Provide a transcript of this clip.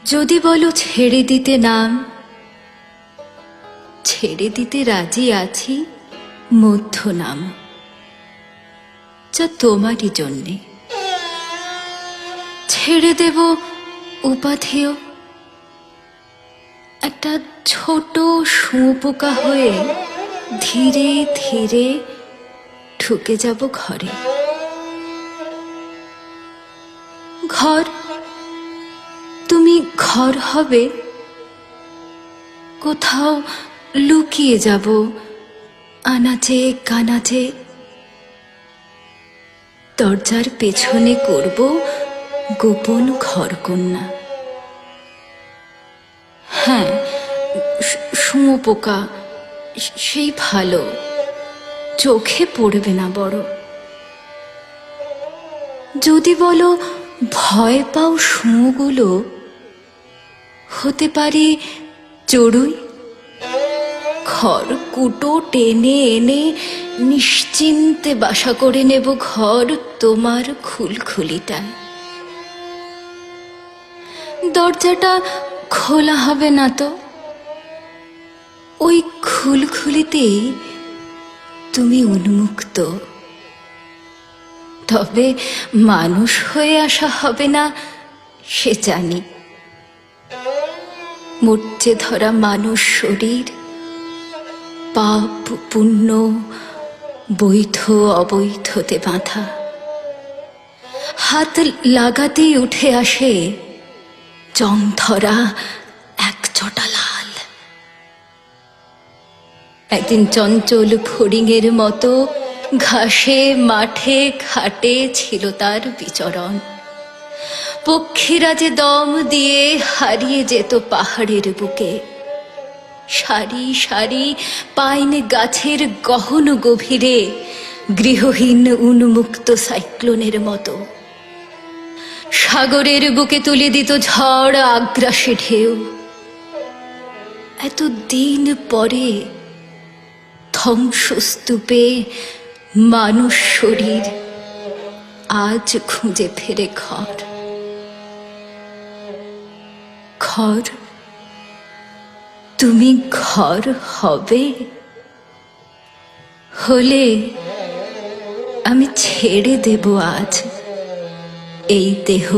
যদি বলো ছেড়ে দিতে নাম, ছেড়ে দিতে রাজি আছি মধ্য নাম, যা তোমারই জন্যে। ছেড়ে দেব উপাধিও, একটা ছোট শুঁয়োপোকা হয়ে ধীরে ধীরে ঢুকে যাব ঘরে। ঘর, তুমি ঘর হবে, কোথাও লুকিয়ে যাব আনাচে কানাচে। দরজার পেছনে করব গোপন ঘরকন্যা। হ্যাঁ, শুঁয়োপোকা, সেই ভালো, চোখে পড়বে না বড়। যদি বলো ভয় পাও শুঁয়োগুলো, হতে পারি চড়ুই। খড়কুটো টেনে এনে নিশ্চিন্তে বাসা করে নেব ঘর তোমার খুলখুলিটায়। দরজাটা খোলা হবে না তো, ওই খুলখুলিতেই তুমি উন্মুক্ত। তবে মানুষ হয়ে আসা হবে না সে জানি। মরচে ধরা মানুষ শরীর, পাপ পুণ্য বৈধ অবৈধতে বাঁধা, হাত লাগাতেই উঠে আসে জং ধরা এক চটা লাল। একদিন চঞ্চল ফড়িংয়ের মতো ঘাসে মাঠে ঘাটে ছিল তার বিচরণ। পক্ষীরা যে দম দিয়ে হারিয়ে যেত পাহাড়ের বুকে, সারি সারি পাইন গাছের গহন গভীরে, গৃহহীন উন্মুক্ত সাইক্লোনের মতো। সাগরের বুকে তুলে দিত ঝড় আগ্রাসী ঢেউ। এত দিন পরে ধ্বংসস্তূপে মানুষ শরীর আজ খুঁজে ফেরে ঘর। ঘর, তুমি ঘর হবে, হলে আমি ছেড়ে দেব আজ এই দেহ।